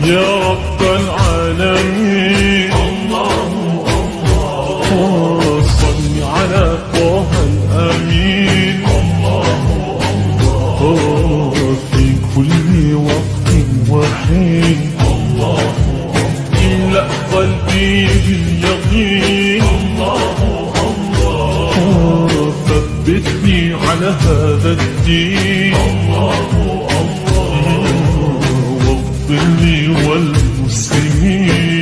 يا رب العالمين. صل على طه الأمين في كل وقت وحين. املأ قلبي باليقين، ثبتني على هذا الدين، واغفر لي والمسلمين.